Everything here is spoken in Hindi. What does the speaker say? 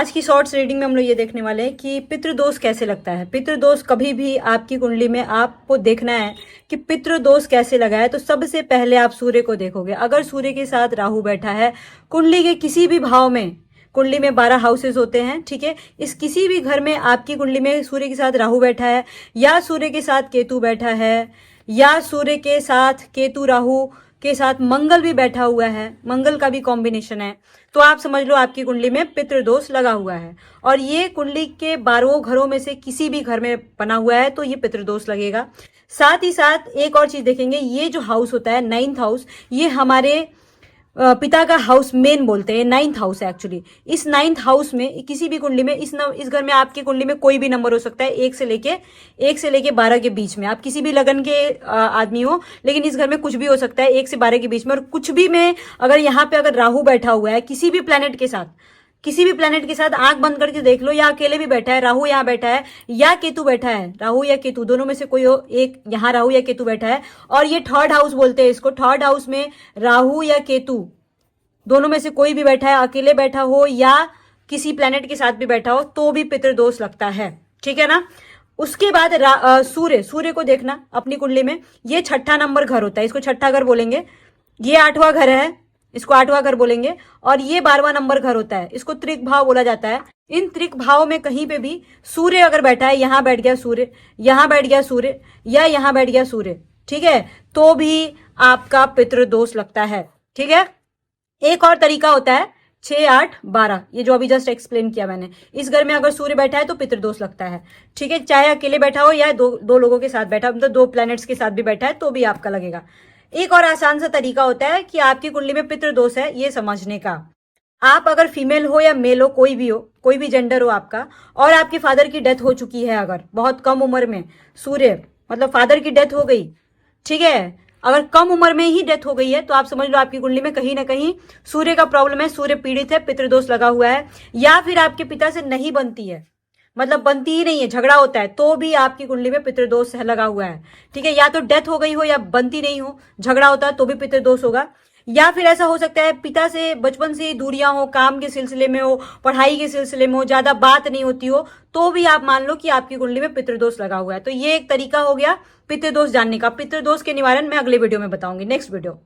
आज की शॉर्ट्स रीडिंग में हम लोग ये देखने वाले हैं कि पितृदोष कैसे लगता है। पितृदोष कभी भी आपकी कुंडली में आपको देखना है कि पितृदोष कैसे लगा है, तो सबसे पहले आप सूर्य को देखोगे। अगर सूर्य के साथ राहु बैठा है कुंडली के किसी भी भाव में, कुंडली में 12 हाउसेस होते हैं, ठीक है, इस किसी भी घर में आपकी कुंडली में सूर्य के साथ राहु बैठा है, या सूर्य के साथ केतु बैठा है, या सूर्य के साथ केतु राहु के साथ मंगल भी बैठा हुआ है, मंगल का भी कॉम्बिनेशन है, तो आप समझ लो आपकी कुंडली में पितृदोष लगा हुआ है। और ये कुंडली के 12 घरों में से किसी भी घर में बना हुआ है तो ये पितृदोष लगेगा। साथ ही साथ एक और चीज देखेंगे, ये जो हाउस होता है 9th हाउस, ये हमारे पिता का हाउस मेन बोलते हैं, 9th हाउस है एक्चुअली। इस 9th हाउस में किसी भी कुंडली में इस घर में आपकी कुंडली में कोई भी नंबर हो सकता है, 1 से लेके 12 के बीच में। आप किसी भी लगन के आदमी हो, लेकिन इस घर में कुछ भी हो सकता है 1 से 12 के बीच में। और कुछ भी में अगर यहाँ पे अगर राहु बैठा हुआ है किसी भी प्लेनेट के साथ, किसी भी प्लेनेट के साथ आंख बंद करके देख लो, या अकेले भी बैठा है, राहु यहाँ बैठा है या केतु बैठा है, राहु या केतु दोनों में से कोई हो एक, यहाँ राहु या केतु बैठा है, और ये 3rd हाउस बोलते हैं इसको, 3rd हाउस में राहु या केतु दोनों में से कोई भी बैठा है, अकेले बैठा हो या किसी प्लेनेट के साथ भी बैठा हो, तो भी पितृदोष लगता है, ठीक है ना। उसके बाद सूर्य को देखना अपनी कुंडली में, ये 6ठा नंबर घर होता है, इसको 6ठा घर बोलेंगे। ये 8वां घर है, इसको 8वां घर बोलेंगे। और ये 12वां नंबर घर होता है, इसको त्रिक भाव बोला जाता है। इन त्रिक भाव में कहीं पे भी सूर्य अगर बैठा है, यहां बैठ गया सूर्य, यहां बैठ गया सूर्य, या यहां बैठ गया सूर्य, ठीक है, तो भी आपका पितृदोष लगता है, ठीक है। एक और तरीका होता है 6, 8, 12, ये जो अभी जस्ट एक्सप्लेन किया मैंने। इस घर में अगर सूर्य बैठा है तो पितृदोष लगता है, ठीक है, चाहे अकेले बैठा हो या दो लोगों के साथ बैठा, मतलब 2 प्लैनेट्स के साथ भी बैठा है तो भी आपका लगेगा। एक और आसान सा तरीका होता है कि आपकी कुंडली में पितृदोष है ये समझने का। आप अगर फीमेल हो या मेल हो, कोई भी जेंडर हो आपका, और आपके फादर की डेथ हो चुकी है, अगर बहुत कम उम्र में सूर्य मतलब फादर की डेथ हो गई, ठीक है, अगर कम उम्र में ही डेथ हो गई है, तो आप समझ लो आपकी कुंडली में कहीं ना कहीं सूर्य का प्रॉब्लम है, सूर्य पीड़ित है, पितृदोष लगा हुआ है। या फिर आपके पिता से नहीं बनती है, मतलब बनती ही नहीं है, झगड़ा होता है, तो भी आपकी कुंडली में पितृदोष लगा हुआ है, ठीक है। या तो डेथ हो गई हो या बनती नहीं हो, झगड़ा होता है तो भी पितृदोष होगा। या फिर ऐसा हो सकता है पिता से बचपन से ही दूरियां हो, काम के सिलसिले में हो, पढ़ाई के सिलसिले में हो, ज्यादा बात नहीं होती हो, तो भी आप मान लो कि आपकी कुंडली में पितृदोष लगा हुआ है। तो ये एक तरीका हो गया पितृदोष जानने का। पितृदोष के निवारण मैं अगले वीडियो में बताऊंगी, नेक्स्ट वीडियो।